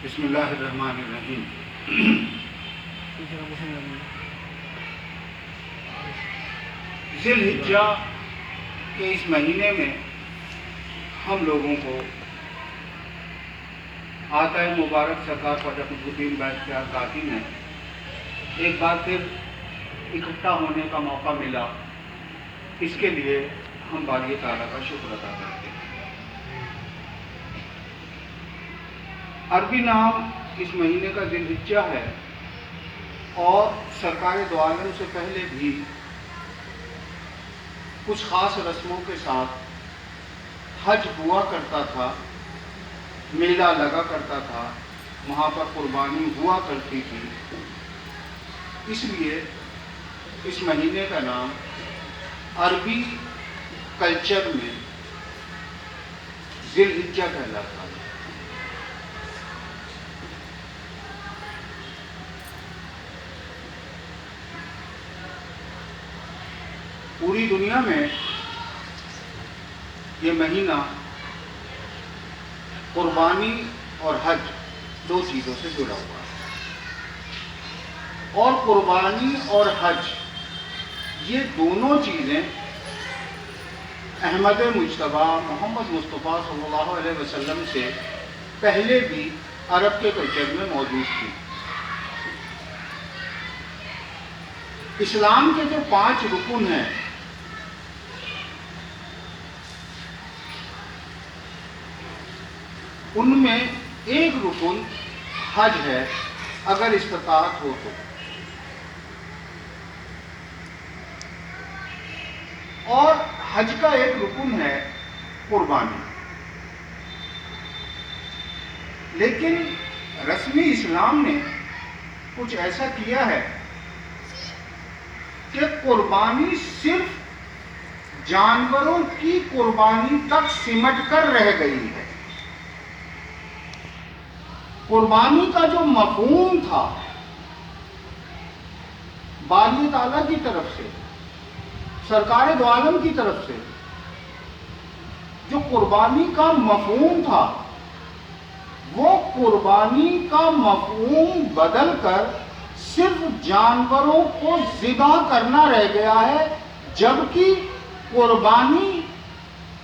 بسم اللہ الرحمن الرحیم۔ ذی الحجہ کے اس مہینے میں ہم لوگوں کو آقائے مبارک سرکار خواجہ قطب الدین بختیار کاکی نے ایک بار پھر اکٹھا ہونے کا موقع ملا، اس کے لیے ہم باری تعالیٰ کا شکر ادا کرتے ہیں۔ عربی نام اس مہینے کا ذی الحجہ ہے، اور سرکار دو عالم سے پہلے بھی کچھ خاص رسموں کے ساتھ حج ہوا کرتا تھا، میلہ لگا کرتا تھا، وہاں پر قربانی ہوا کرتی تھی۔ اس لیے اس مہینے کا نام عربی کلچر میں ذی الحجہ کہلاتا ہے۔ پوری دنیا میں یہ مہینہ قربانی اور حج دو چیزوں سے جڑا ہوا ہے، اور قربانی اور حج یہ دونوں چیزیں احمد مجتبیٰ محمد مصطفیٰ صلی اللہ علیہ وسلم سے پہلے بھی عرب کے کلچر میں موجود تھی۔ اسلام کے جو 5 رکن ہیں، ان میں ایک رکن حج ہے، اگر استطاعت ہو تو، اور حج کا ایک رکن ہے قربانی۔ لیکن رسمی اسلام نے کچھ ایسا کیا ہے کہ قربانی صرف جانوروں کی قربانی تک سمٹ کر رہ گئی ہے۔ قربانی کا جو مفہوم تھا باری تعالیٰ کی طرف سے، سرکار دو عالم کی طرف سے، جو قربانی کا مفہوم تھا، وہ قربانی کا مفہوم بدل کر صرف جانوروں کو ذبح کرنا رہ گیا ہے، جبکہ قربانی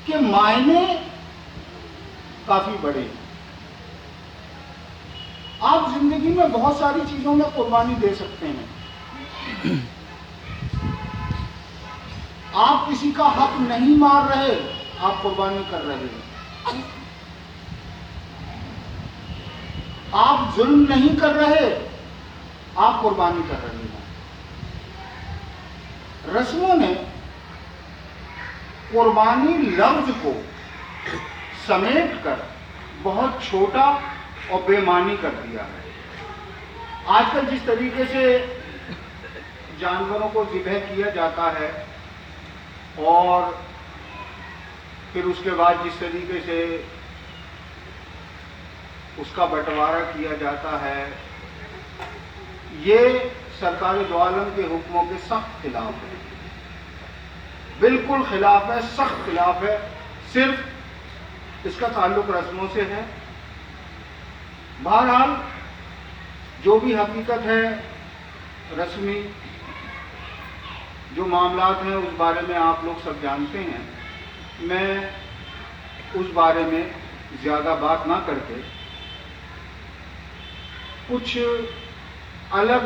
کے معنی کافی بڑے ہیں۔ آپ زندگی میں بہت ساری چیزوں میں قربانی دے سکتے ہیں۔ آپ کسی کا حق نہیں مار رہے، آپ قربانی کر رہے ہیں۔ آپ ظلم نہیں کر رہے، آپ قربانی کر رہے ہیں۔ رسموں نے قربانی لفظ کو سمیٹ کر بہت چھوٹا اور بے معنی کر دیا ہے۔ آج کل جس طریقے سے جانوروں کو ذبح کیا جاتا ہے، اور پھر اس کے بعد جس طریقے سے اس کا بٹوارا کیا جاتا ہے، یہ سرکار دو عالم کے حکموں کے سخت خلاف ہے، بالکل خلاف ہے، سخت خلاف ہے۔ صرف اس کا تعلق رسموں سے ہے۔ بہرحال جو بھی حقیقت ہے، رسمی جو معاملات ہیں، اس بارے میں آپ لوگ سب جانتے ہیں۔ میں اس بارے میں زیادہ بات نہ کر کے کچھ الگ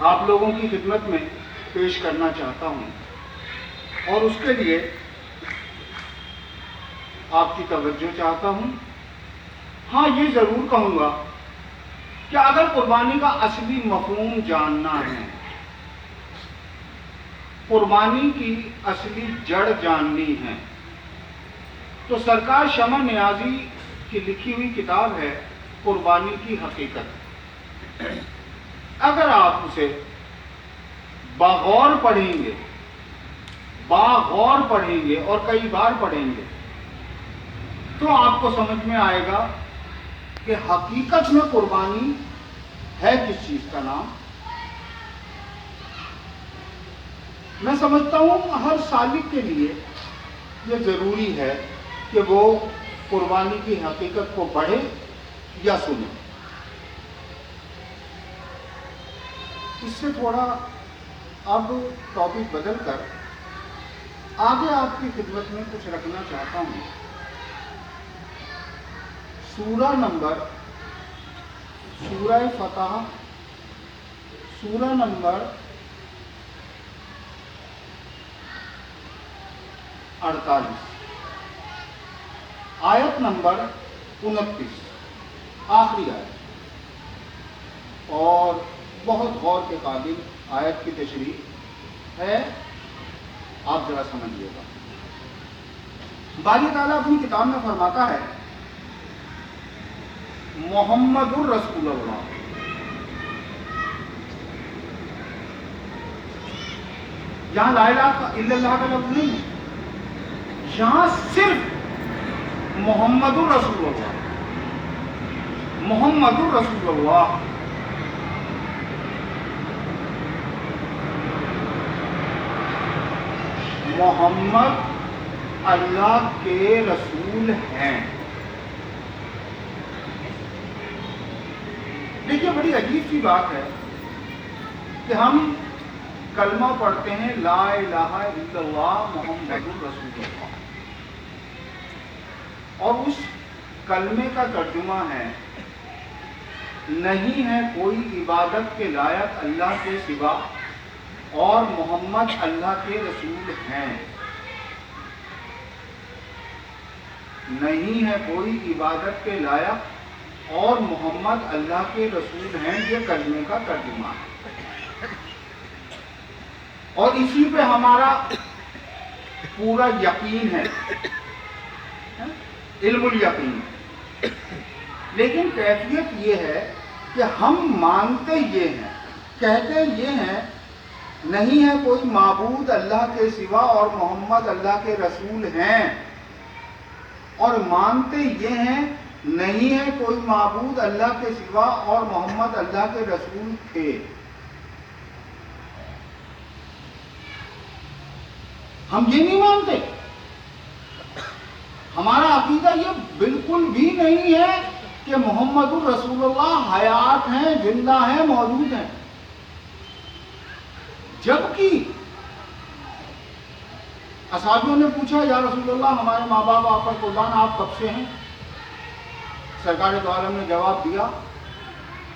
آپ لوگوں کی خدمت میں پیش کرنا چاہتا ہوں، اور اس کے لیے آپ کی توجہ چاہتا ہوں۔ ہاں، یہ ضرور کہوں گا کہ اگر قربانی کا اصلی مفہوم جاننا ہے، قربانی کی اصلی جڑ جاننی ہے، تو سرکار شمع نیازی کی لکھی ہوئی کتاب ہے قربانی کی حقیقت۔ اگر آپ اسے باغور پڑھیں گے اور کئی بار پڑھیں گے، تو آپ کو سمجھ میں آئے گا کہ حقیقت میں قربانی ہے کس چیز کا نام۔ میں سمجھتا ہوں ہر سالک کے لیے یہ ضروری ہے کہ وہ قربانی کی حقیقت کو پڑھے یا سنے. اس سے تھوڑا اب ٹاپک بدل کر آگے آپ کی خدمت میں کچھ رکھنا چاہتا ہوں. سورہ فتح، سورہ نمبر 48، آیت نمبر 29، آخری آیت، اور بہت غور کے قابل آیت کی تشریح ہے. آپ ذرا سمجھیے گا. باری تعالیٰ اپنی کتاب میں فرماتا ہے محمد الرسول اللہ. یہاں لا الہ الا اللہ کا لفظ نہیں ہے، یہاں صرف محمد الرسول اللہ، محمد الرسول اللہ. محمد اللہ کے رسول ہیں. دیکھیے بڑی عجیب سی بات ہے کہ ہم کلمہ پڑھتے ہیں لا الہ الا اللہ محمد رسول اللہ، اور اس کلمے کا ترجمہ ہے نہیں ہے کوئی عبادت کے لائق اللہ کے سوا اور محمد اللہ کے رسول ہیں. نہیں ہے کوئی عبادت کے لائق اور محمد اللہ کے رسول ہیں، یہ کلمے کا ترجمہ ہے. اور اسی پہ ہمارا پورا یقین ہے، علم الیقین. لیکن کیفیت یہ ہے کہ ہم مانتے یہ ہیں، کہتے یہ ہیں نہیں ہے کوئی معبود اللہ کے سوا اور محمد اللہ کے رسول ہیں، اور مانتے یہ ہیں نہیں ہے کوئی معبود اللہ کے سوا اور محمد اللہ کے رسول تھے. ہم یہ نہیں مانتے. ہمارا عقیدہ یہ بالکل بھی نہیں ہے کہ محمد الرسول اللہ حیات ہیں، زندہ ہیں، موجود ہیں. جبکہ اصحابیوں نے پوچھا یا رسول اللہ ہمارے ماں باپ آپ پر قربان، آپ کب سے ہیں؟ سرکار دو عالم نے جواب دیا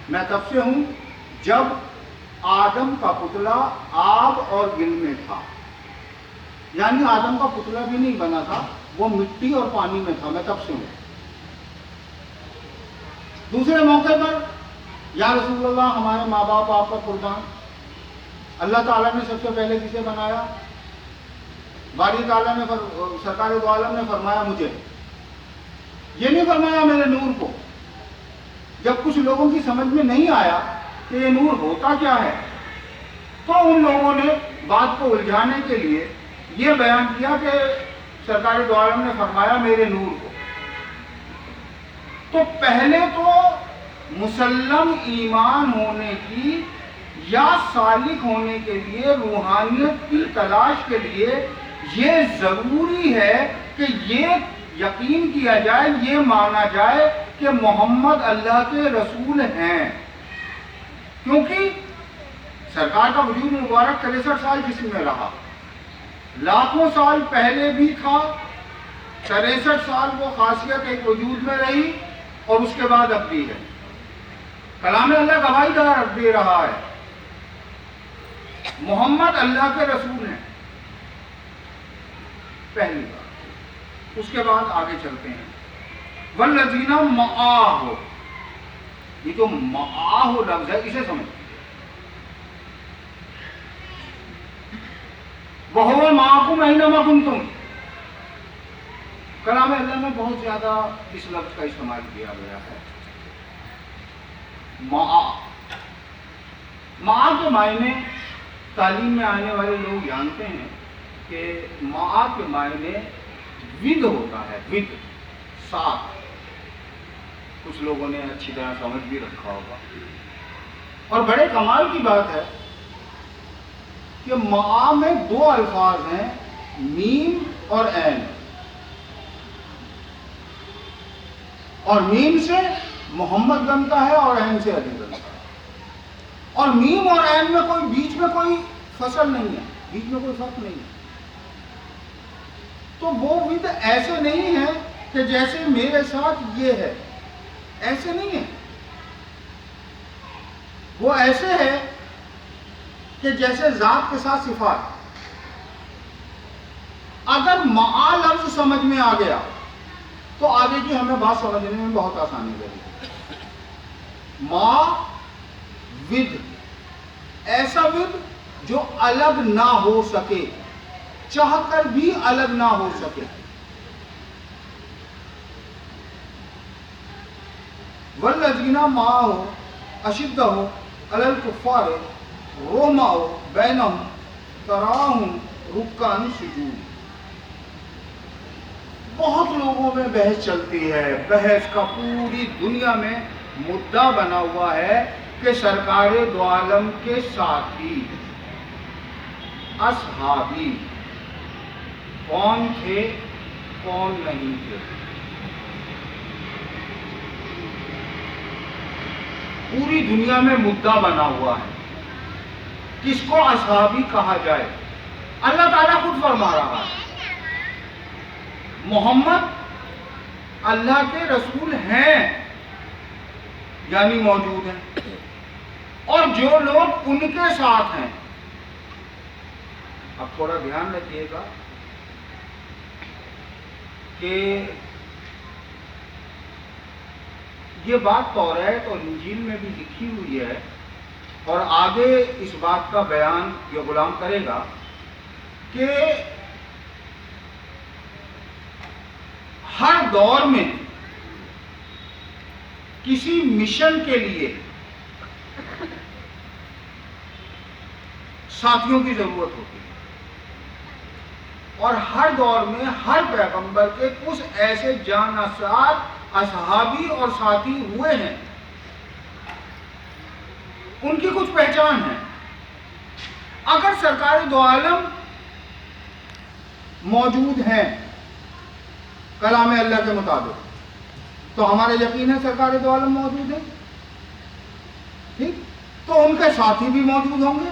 میں تب سے ہوں جب آدم کا پتلا آب اور گل میں تھا. یعنی آدم کا پتلا بھی نہیں بنا تھا، وہ مٹی اور پانی میں تھا، میں تب سے ہوں. دوسرے موقع پر یا رسول اللہ ہمارے ماں باپ آپ پر قربان، اللہ تعالیٰ نے سب سے پہلے کسے بنایا؟ باری تعالیٰ نے سرکار دو عالم نے فرمایا مجھے. یہ نہیں فرمایا میرے نور کو. جب کچھ لوگوں کی سمجھ میں نہیں آیا کہ یہ نور ہوتا کیا ہے، تو ان لوگوں نے بات کو الجھانے کے لیے یہ بیان کیا کہ سرکار دو عالم نے فرمایا میرے نور کو. تو پہلے تو مسلم ایمان ہونے کی یا سالک ہونے کے لیے، روحانیت کی تلاش کے لیے یہ ضروری ہے کہ یہ یقین کیا جائے، یہ مانا جائے کہ محمد اللہ کے رسول ہیں. کیونکہ سرکار کا وجود مبارک 63 سال جسم میں رہا، لاکھوں سال پہلے بھی تھا، 63 سال وہ خاصیت ایک وجود میں رہی، اور اس کے بعد اب بھی ہے. کلام اللہ گواہی دے رہا ہے محمد اللہ کے رسول ہیں. پہلی بات. اس کے بعد آگے چلتے ہیں. والذین معاہ، یہ جو معاہ لفظ ہے اسے سمجھیں. وَهُوَ مَعَكُمْ أَيْنَمَا كُنْتُمْ. کلام اللہ میں بہت زیادہ اس لفظ کا استعمال کیا گیا ہے. معاہ کے معنی تعلیم میں آنے والے لوگ جانتے ہیں کہ معاہ کے معنی ود ہوتا ہے، ود، ساتھ. کچھ لوگوں نے اچھی طرح سمجھ بھی رکھا ہوگا. اور بڑے کمال کی بات ہے کہ معاہ میں دو الفاظ ہیں، میم اور عین. اور میم سے محمد بنتا ہے اور عین سے علی بنتا ہے، اور میم اور عین میں کوئی بیچ میں کوئی فصل نہیں ہے، بیچ میں کوئی فرق نہیں ہے۔ تو وہ ود ایسے نہیں ہے کہ جیسے میرے ساتھ یہ ہے، ایسے نہیں ہے، وہ ایسے ہے کہ جیسے ذات کے ساتھ صفات۔ اگر معا لفظ سمجھ میں آ گیا تو آگے کی ہمیں بات سمجھنے میں بہت آسانی رہی۔ ما ود، ایسا ود جو الگ نہ ہو سکے، چاہ کر بھی الگ نہ ہو سکے۔ والذین معه اشدہ علی الکفار رحماء بینہم تراہم رکعا سجود۔ بہت لوگوں میں بحث چلتی ہے، بحث کا پوری دنیا میں مدعا بنا ہوا ہے کہ سرکار دو عالم کے ساتھی اصحابی کون تھے کون نہیں تھے۔ پوری دنیا میں مدعا بنا ہوا ہے کس کو اصحابی کہا جائے۔ اللہ تعالیٰ خود فرما رہا ہے محمد اللہ کے رسول ہیں، یعنی موجود ہیں، اور جو لوگ ان کے ساتھ ہیں۔ اب تھوڑا دھیان رکھیے گا کہ یہ بات توریت اور انجیل میں بھی لکھی ہوئی ہے، اور آگے اس بات کا بیان یہ غلام کرے گا کہ ہر دور میں کسی مشن کے لیے ساتھیوں کی ضرورت ہوتی ہے، اور ہر دور میں ہر پیغمبر کے کچھ ایسے جانشار اصحابی اور ساتھی ہوئے ہیں، ان کی کچھ پہچان ہے۔ اگر سرکار دو عالم موجود ہیں کلام اللہ کے مطابق تو ہمارا یقین ہے سرکار دو عالم موجود ہے، ٹھیک؟ تو ان کے ساتھی بھی موجود ہوں گے۔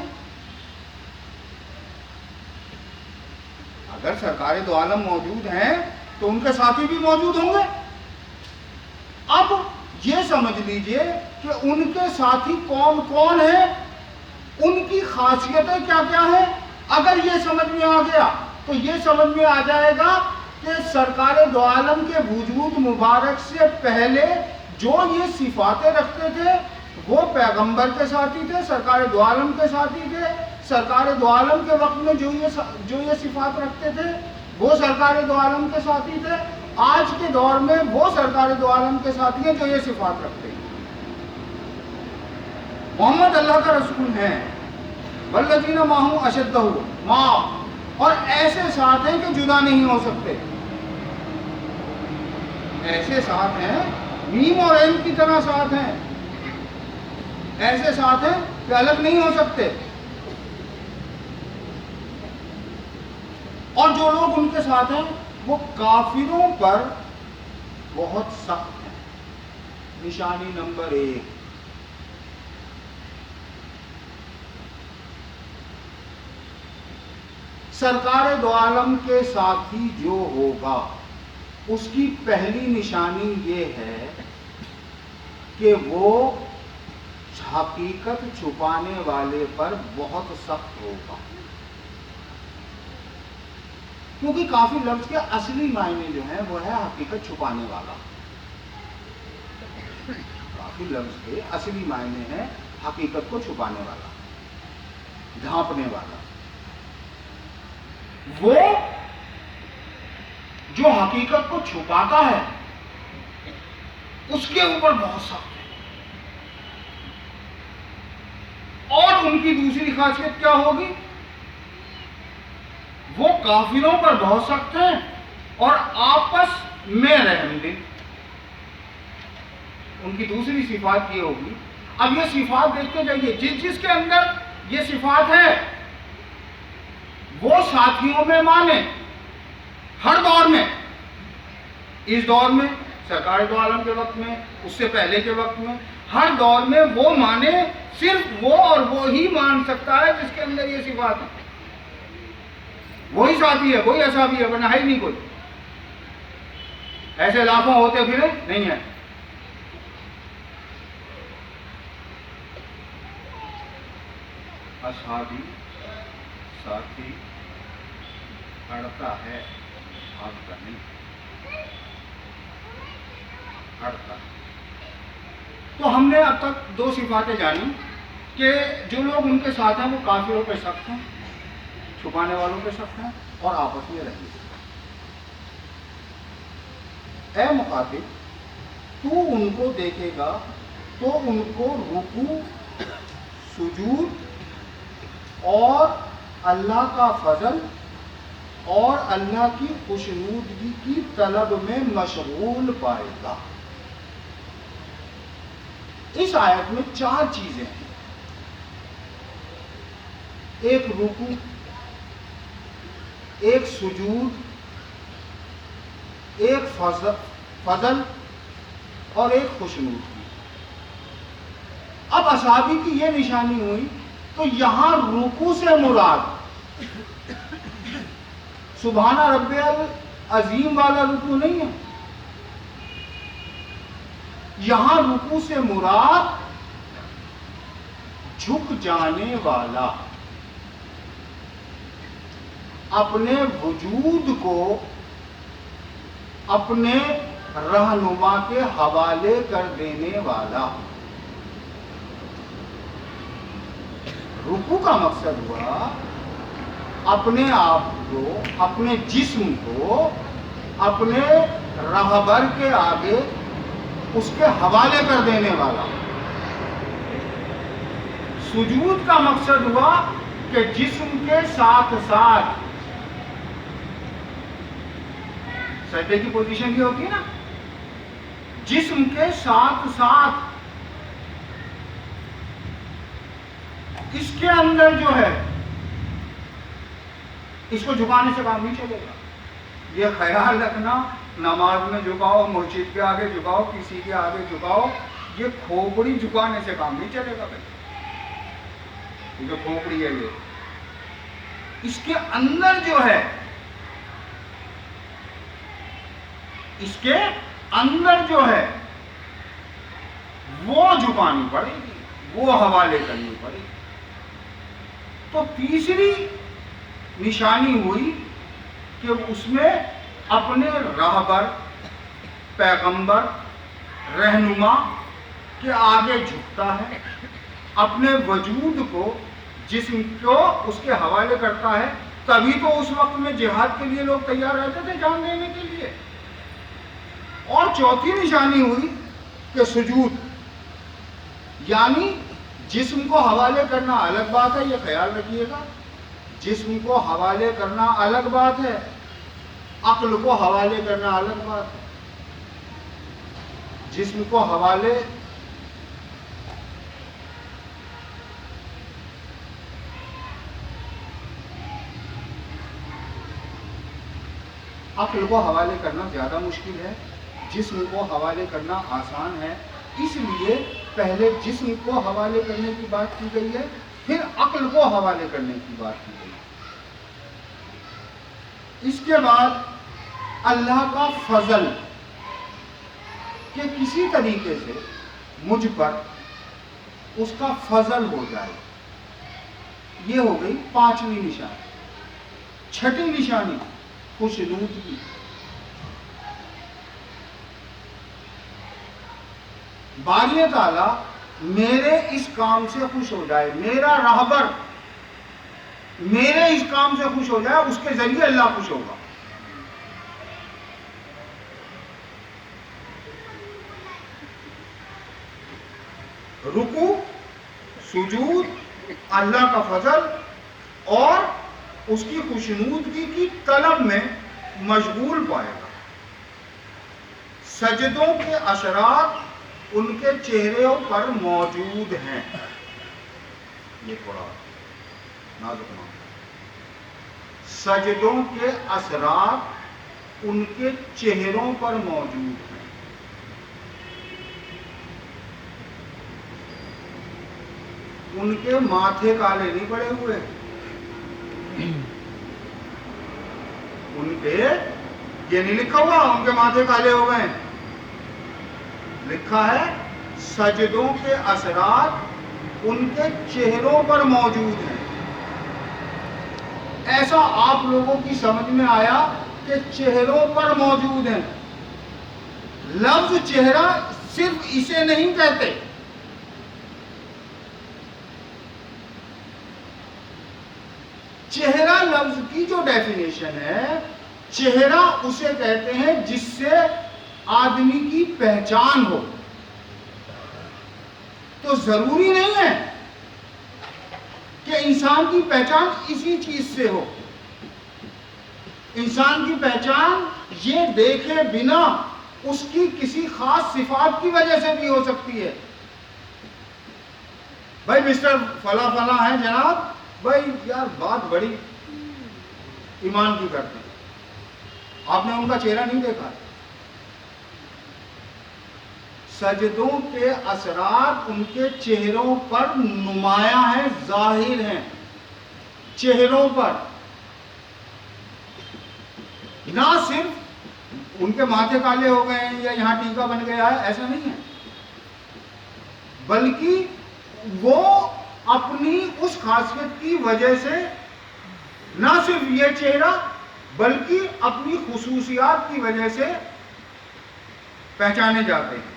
اگر سرکار دو عالم موجود ہیں تو ان کے ساتھی بھی موجود ہوں گے۔ اب یہ سمجھ لیجئے کہ ان کے ساتھی کون کون ہیں، ان کی خاصیتیں کیا کیا ہیں۔ اگر یہ سمجھ میں آ گیا تو یہ سمجھ میں آ جائے گا کہ سرکار دو عالم کے وجود مبارک سے پہلے جو یہ صفاتیں رکھتے تھے وہ پیغمبر کے ساتھی تھے، سرکار دو عالم کے ساتھی تھے۔ سرکار دو عالم کے وقت میں جو یہ صفات رکھتے تھے وہ سرکار دو عالم کے ساتھی تھے۔ آج کے دور میں وہ سرکار دو عالم کے ساتھی ہیں جو یہ صفات رکھتے ہیں۔ محمد اللہ کا رسول ہیں، والذین معہ اشدہ اور ایسے ساتھ ہیں کہ جدا نہیں ہو سکتے، ایسے ساتھ ہیں میم اور عین کی طرح ساتھ ہیں، ایسے ساتھ ہیں کہ الگ نہیں ہو سکتے۔ اور جو لوگ ان کے ساتھ ہیں وہ کافروں پر بہت سخت ہیں۔ نشانی نمبر 1، سرکار دو عالم کے ساتھی جو ہوگا اس کی پہلی نشانی یہ ہے کہ وہ حقیقت چھپانے والے پر بہت سخت ہوگا، کیونکہ کافی لفظ کے اصلی معنی جو ہیں وہ ہے حقیقت چھپانے والا۔ کافی لفظ کے اصلی معنی ہے حقیقت کو چھپانے والا، ڈھانپنے والا۔ وہ جو حقیقت کو چھپاتا ہے اس کے اوپر بہت سخت ہے۔ اور ان کی دوسری خاصیت کیا ہوگی؟ وہ کافروں پر بہت سخت ہیں اور آپس میں رحم دل۔ ان کی دوسری صفات یہ ہوگی۔ اب یہ صفات دیکھتے جائیے، جس کے اندر یہ صفات ہے وہ ساتھیوں میں مانے، ہر دور میں۔ اس دور میں سرکار دو عالم کے وقت میں، اس سے پہلے کے وقت میں، ہر دور میں وہ مانے صرف وہ اور وہ ہی مان سکتا ہے جس کے اندر یہ صفات ہے. وہی ساتھی ہے، وہی اصحابی ہے، ورنہ ہے ہی نہیں کوئی. ایسے لاکھوں ہوتے پھرے نہیں ہیں. اصحابی ساتھی اڑتا ہے، بھاگتا نہیں، اڑتا ہے. تو ہم نے اب تک دو صفاتیں جانی کہ جو لوگ ان کے ساتھ ہیں وہ کافروں پہ سخت ہیں، چھپانے والوں پہ سخت ہیں، اور آپس میں رہنے. اے مخاطب، تو ان کو دیکھے گا تو ان کو رکوع، سجود اور اللہ کا فضل اور اللہ کی خوشنودگی کی طلب میں مشغول پائے گا. اس آیت میں 4 چیزیں ہیں. ایک رکوع، ایک سجود، ایک فضل اور ایک خوشنودگی. اب اصحابی کی یہ نشانی ہوئی تو یہاں رکوع سے مراد سبحان ربی العظیم والا رکوع نہیں ہے. یہاں رکوع سے مراد جھک جانے والا، اپنے وجود کو اپنے رہنما کے حوالے کر دینے والا. رکوع کا مقصد ہوا اپنے آپ کو، اپنے جسم کو اپنے رہبر کے آگے اس کے حوالے کر دینے والا. سجود کا مقصد ہوا کہ جسم کے ساتھ ساتھ، سجدے کی پوزیشن کی ہوتی ہے نا، جسم کے ساتھ ساتھ اس کے اندر جو ہے اس کو جھکانے سے کام نہیں چلے گا. یہ خیال رکھنا نماز میں جھکاؤ، مسجد کے آگے جھکاؤ، کسی کے آگے جھکاؤ، یہ کھوپڑی جھکانے سے کام نہیں چلے گا بھائی. یہ جو کھوپڑی ہے یہ اس کے اندر جو ہے، اس کے اندر جو ہے وہ جھکانی پڑے گی، وہ حوالے کرنی پڑے گی. تو تیسری نشانی ہوئی کہ اس میں اپنے راہبر، پیغمبر، رہنما کے آگے جھکتا ہے، اپنے وجود کو، جسم کو اس کے حوالے کرتا ہے. تبھی تو اس وقت میں جہاد کے لیے لوگ تیار رہتے تھے، جان دینے کے لیے. اور چوتھی نشانی ہوئی کہ سجود، یعنی جسم کو حوالے کرنا الگ بات ہے، یہ خیال رکھیے گا. جسم کو حوالے کرنا الگ بات ہے، عقل کو حوالے کرنا الگ بات ہے. جسم کو حوالے عقل کو حوالے کرنا زیادہ مشکل ہے، جسم کو حوالے کرنا آسان ہے. اس لیے پہلے جسم کو حوالے کرنے کی بات کی گئی ہے، پھر عقل کو حوالے کرنے کی بات کی گئی ہے. اس کے بعد اللہ کا فضل، کہ کسی طریقے سے مجھ پر اس کا فضل ہو جائے. یہ ہو گئی 5ویں نشانی. 6ٹھی نشانی خوشنودگی. باری تعالیٰ میرے اس کام سے خوش ہو جائے، میرا راہبر میرے اس کام سے خوش ہو جائے، اس کے ذریعے اللہ خوش ہوگا. رکوع، سجود، اللہ کا فضل اور اس کی خوشنودگی کی طلب میں مشغول پائے گا. سجدوں کے اثرات ان کے چہروں پر موجود ہیں. یہ تھوڑا نازک معاملہ. سجدوں کے اثرات ان کے چہروں پر موجود ہیں. ان کے ماتھے کالے نہیں پڑے ہوئے، ان کے یہ نہیں لکھا ہوا ان کے ماتھے کالے ہو گئے، لکھا ہے سجدوں کے اثرات ان کے چہروں پر موجود ہیں۔ ایسا آپ لوگوں کی سمجھ میں آیا کہ چہروں پر موجود ہیں۔ لفظ چہرہ صرف اسے نہیں کہتے، چہرہ لفظ کی جو ڈیفینیشن ہے، چہرہ اسے کہتے ہیں جس سے آدمی کی پہچان ہو۔ تو ضروری نہیں ہے کہ انسان کی پہچان اسی چیز سے ہو، انسان کی پہچان یہ دیکھے بنا اس کی کسی خاص صفات کی وجہ سے بھی ہو سکتی ہے۔ بھائی مسٹر فلاں فلاں ہیں جناب، بھائی یار بات بڑی ایمان کی کرتے ہیں، آپ نے ان کا چہرہ نہیں دیکھا۔ سجدوں کے اثرات ان کے چہروں پر نمایاں ہیں، ظاہر ہیں چہروں پر، نہ صرف ان کے ماتھے کالے ہو گئے ہیں یا یہاں ٹیکا بن گیا ہے، ایسا نہیں ہے، بلکہ وہ اپنی اس خاصیت کی وجہ سے نہ صرف یہ چہرہ بلکہ اپنی خصوصیات کی وجہ سے پہچانے جاتے ہیں۔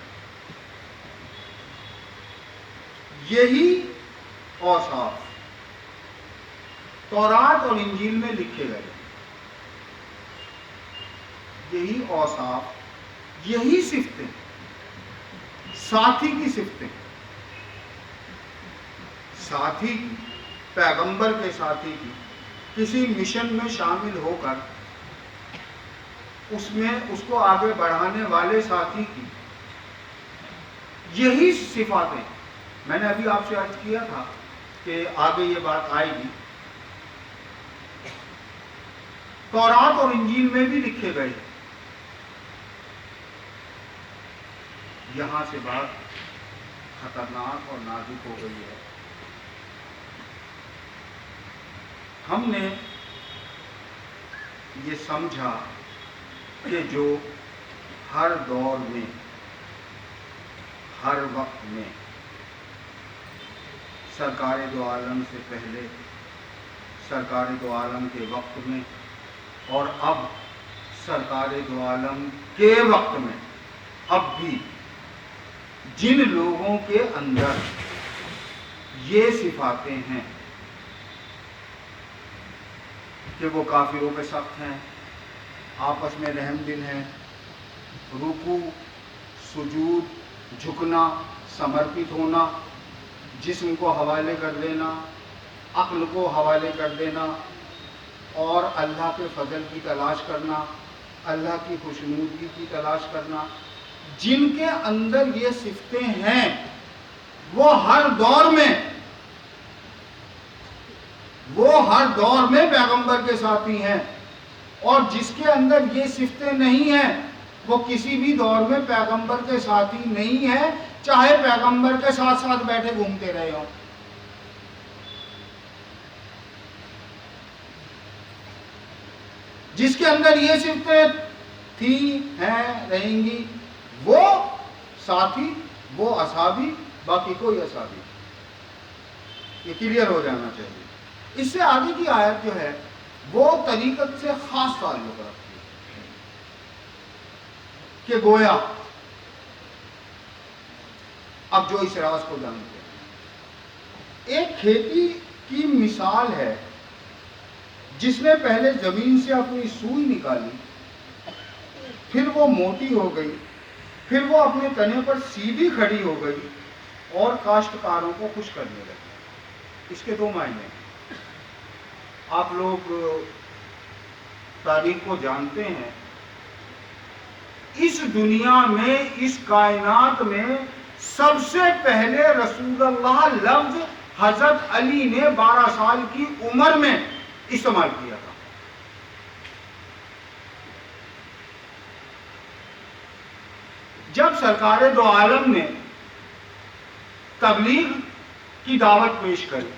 یہی اوصاف تورات اور انجیل میں لکھے گئے، یہی اوصاف، یہی صفتیں، ساتھی کی صفتیں، ساتھی کی، پیغمبر کے ساتھی کی، کسی مشن میں شامل ہو کر اس کو آگے بڑھانے والے ساتھی کی، یہی صفاتیں میں نے ابھی آپ سے عرض کیا تھا کہ آگے یہ بات آئے گی، تورات اور انجیل میں بھی لکھے گئے۔ یہاں سے بات خطرناک اور نازک ہو گئی ہے۔ ہم نے یہ سمجھا کہ جو ہر دور میں، ہر وقت میں، سرکار دو عالم سے پہلے، سرکار دو عالم کے وقت میں، اور اب سرکار دو عالم کے وقت میں، اب بھی جن لوگوں کے اندر یہ صفاتیں ہیں کہ وہ کافروں پہ سخت ہیں، آپس میں رحم دل ہیں، رکوع، سجود، جھکنا، سمرپت ہونا، جسم کو حوالے کر دینا، عقل کو حوالے کر دینا، اور اللہ کے فضل کی تلاش کرنا، اللہ کی خوشنودگی کی تلاش کرنا، جن کے اندر یہ صفتیں ہیں وہ ہر دور میں پیغمبر کے ساتھی ہیں، اور جس کے اندر یہ صفتیں نہیں ہیں وہ کسی بھی دور میں پیغمبر کے ساتھی نہیں ہے، چاہے پیغمبر کے ساتھ ساتھ بیٹھے گھومتے رہے ہوں۔ جس کے اندر یہ صفتیں تھی، ہیں، رہیں گی، وہ ساتھی، وہ اصحابی، باقی کوئی اصحابی، یہ کلیئر ہو جانا چاہیے۔ اس سے آگے کی آیت جو ہے وہ طریقت سے خاص تعلق رکھتی ہے کہ گویا اب جو اس راز کو جانتے ہیں، ایک کھیتی کی مثال ہے جس نے پہلے زمین سے اپنی سوئی نکالی، پھر وہ موٹی ہو گئی، پھر وہ اپنے تنے پر سیدھی کھڑی ہو گئی اور کاشتکاروں کو خوش کرنے لگی۔ اس کے دو معنی ہیں۔ آپ لوگ تاریخ کو جانتے ہیں، اس دنیا میں، اس کائنات میں سب سے پہلے رسول اللہ لفظ حضرت علی نے 12 سال کی عمر میں استعمال کیا تھا۔ جب سرکار دو عالم نے تبلیغ کی دعوت پیش کری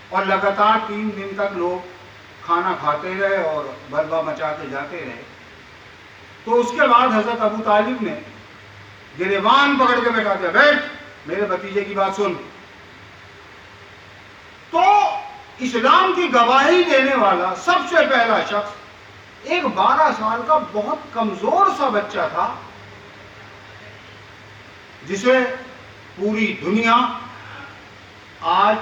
اور لگاتار 3 دن تک لوگ کھانا کھاتے رہے اور بلبہ مچاتے جاتے رہے. تو اس کے بعد حضرت ابو طالب نے گریبان پکڑ کے بیٹھا دیا, بیٹھ میرے بھتیجے کی بات سن. تو اسلام کی گواہی دینے والا سب سے پہلا شخص ایک 12 سال کا بہت کمزور سا بچہ تھا, جسے پوری دنیا آج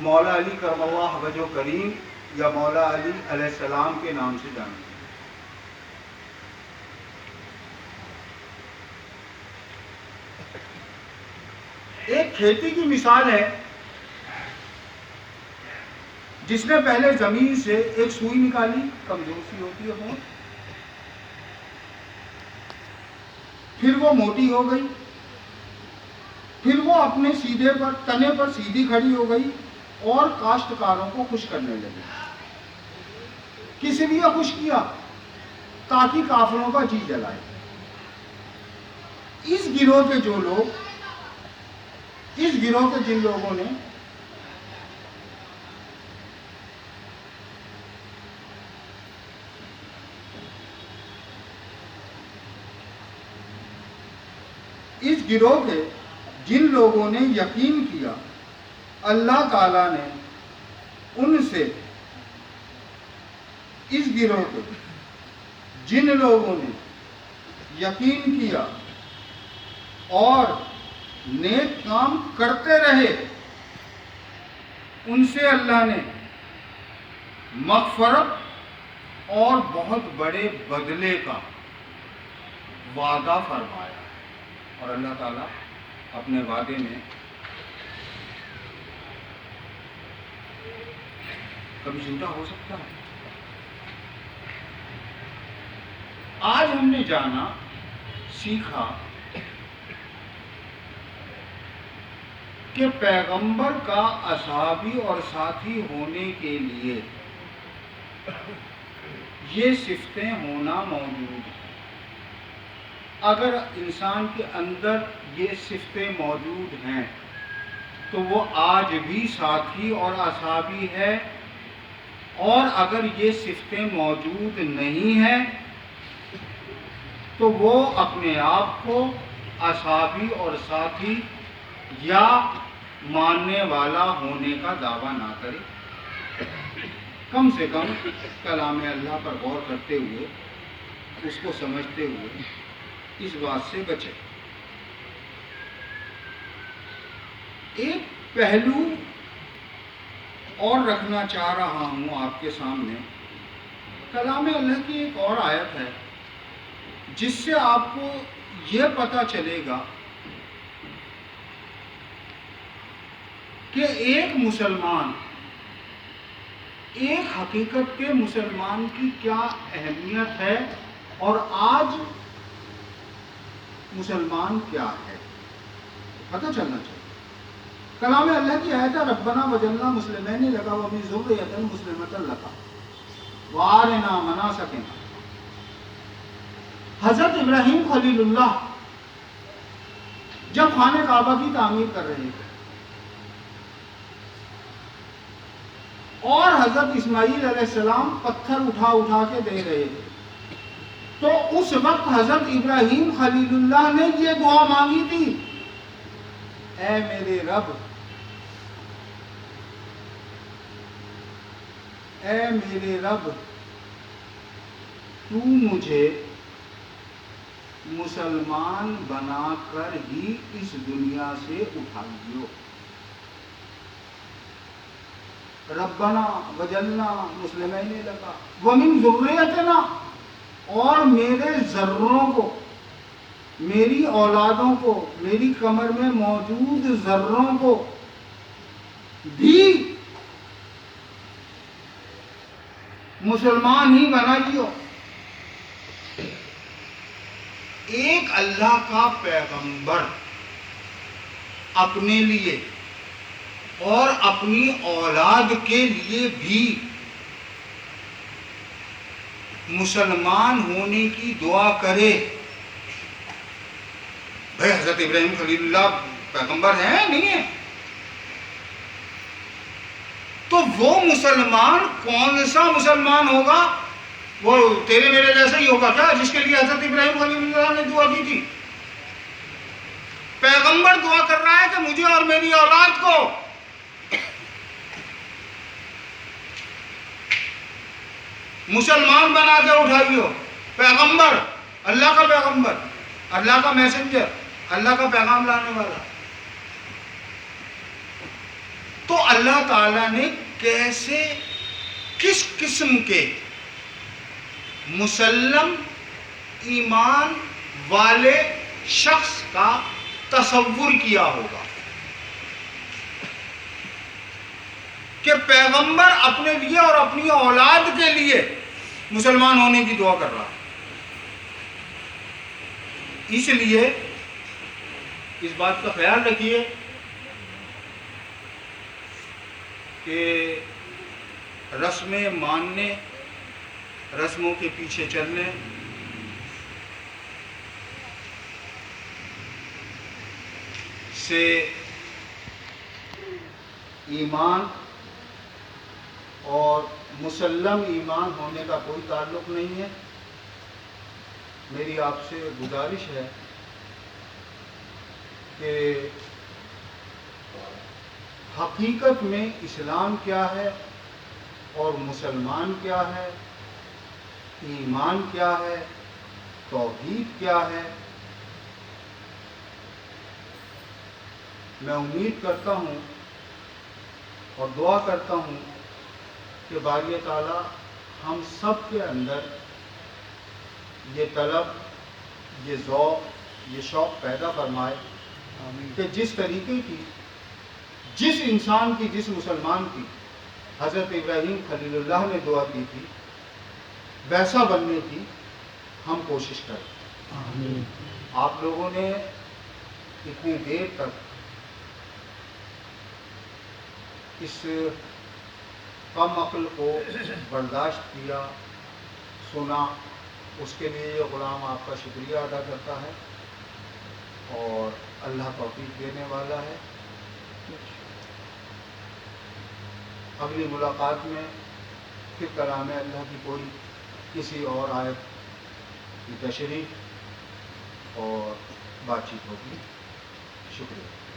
مولا علی کرم اللہ وجہ کریم یا مولا علی علیہ السلام کے نام سے جانتی ہے. ایک کھیتی کی مثال ہے, جس نے پہلے زمین سے ایک سوئی نکالی, کمزور سی ہوتی ہے بہت, پھر وہ موٹی ہو گئی, پھر وہ اپنے سیدھے پر تنے پر سیدھی کھڑی ہو گئی اور کاشتکاروں کو خوش کرنے لگی. کس لیے خوش کیا؟ تاکہ کافروں کا جی جلائے. اس گروہ کے جو لوگ, اس گروہ کے جن لوگوں نے یقین کیا, اللہ تعالیٰ نے ان سے, اس گروہ کے جن لوگوں نے یقین کیا اور نیک کام کرتے رہے, ان سے اللہ نے مغفرت اور بہت بڑے بدلے کا وعدہ فرمایا. اور اللہ تعالیٰ اپنے وعدے میں کبھی جھوٹا ہو سکتا ہے؟ آج ہم نے جانا, سیکھا کہ پیغمبر کا اصحابی اور ساتھی ہونے کے لیے یہ صفتیں ہونا موجود ہیں. اگر انسان کے اندر یہ صفتیں موجود ہیں تو وہ آج بھی ساتھی اور اصحابی ہے, اور اگر یہ صفتیں موجود نہیں ہیں تو وہ اپنے آپ کو اصحابی اور ساتھی یا ماننے والا ہونے کا دعویٰ نہ کرے. کم سے کم کلام اللہ پر غور کرتے ہوئے, اس کو سمجھتے ہوئے اس بات سے بچے. ایک پہلو اور رکھنا چاہ رہا ہوں آپ کے سامنے. کلام اللہ کی ایک اور آیت ہے جس سے آپ کو یہ پتہ چلے گا کہ ایک مسلمان, ایک حقیقت کے مسلمان کی کیا اہمیت ہے اور آج مسلمان کیا ہے, پتہ چلنا چاہیے. کلام اللہ کی آیت ہے, ربنا وجعلنا مسلمین لک ومن ذریۃ مسلمۃ لک وارنا مناسکنا. حضرت ابراہیم خلیل اللہ جب خانہ کعبہ کی تعمیر کر رہے تھے اور حضرت اسماعیل علیہ السلام پتھر اٹھا اٹھا کے دے رہے تھے, تو اس وقت حضرت ابراہیم خلیل اللہ نے یہ دعا مانگی تھی, اے میرے رب, اے میرے رب, تو مجھے مسلمان بنا کر ہی اس دنیا سے اٹھائیو. ربنا وجعلنا مسلمین لک ومن ذریتنا, اور میرے ذروں کو, میری اولادوں کو, میری کمر میں موجود ذروں کو بھی مسلمان ہی بنائیو. ایک اللہ کا پیغمبر اپنے لیے اور اپنی اولاد کے لیے بھی مسلمان ہونے کی دعا کرے. بھائی حضرت ابراہیم خلیل اللہ پیغمبر ہیں نہیں ہیں؟ تو وہ مسلمان کون سا مسلمان ہوگا؟ وہ تیرے میرے جیسا ہی ہوگا کیا، جس کے لیے حضرت ابراہیم خلیل اللہ نے دعا کی تھی؟ پیغمبر دعا کر رہا ہے کہ مجھے اور میری اولاد کو مسلمان بنا کے اٹھائیو۔ پیغمبر، اللہ کا پیغمبر، اللہ کا میسنجر، اللہ کا پیغام لانے والا۔ تو اللہ تعالیٰ نے کیسے، کس قسم کے مسلم ایمان والے شخص کا تصور کیا ہوگا کہ پیغمبر اپنے لیے اور اپنی اولاد کے لیے مسلمان ہونے کی دعا کر رہا ہے۔ اس لیے اس بات کا خیال رکھیے کہ رسمیں ماننے، رسموں کے پیچھے چلنے سے ایمان اور مسلم ایمان ہونے کا کوئی تعلق نہیں ہے۔ میری آپ سے گزارش ہے کہ حقیقت میں اسلام کیا ہے اور مسلمان کیا ہے، ایمان کیا ہے، توحید کیا ہے۔ میں امید کرتا ہوں اور دعا کرتا ہوں کہ باری تعالیٰ ہم سب کے اندر یہ طلب، یہ ذوق، یہ شوق پیدا فرمائے کہ جس طریقے کی، جس انسان کی، جس مسلمان کی حضرت ابراہیم خلیل اللہ نے دعا کی تھی، ویسا بننے کی ہم کوشش کریں۔ آپ لوگوں نے اتنی دیر تک اس کم عقل کو برداشت کیا، سنا، اس کے لیے یہ غلام آپ کا شکریہ ادا کرتا ہے اور اللہ توفیق دینے والا ہے۔ اگلی ملاقات میں پھر کلام اللہ کی کوئی کسی اور آیت کی تشریح اور بات چیت ہوگی۔ شکریہ۔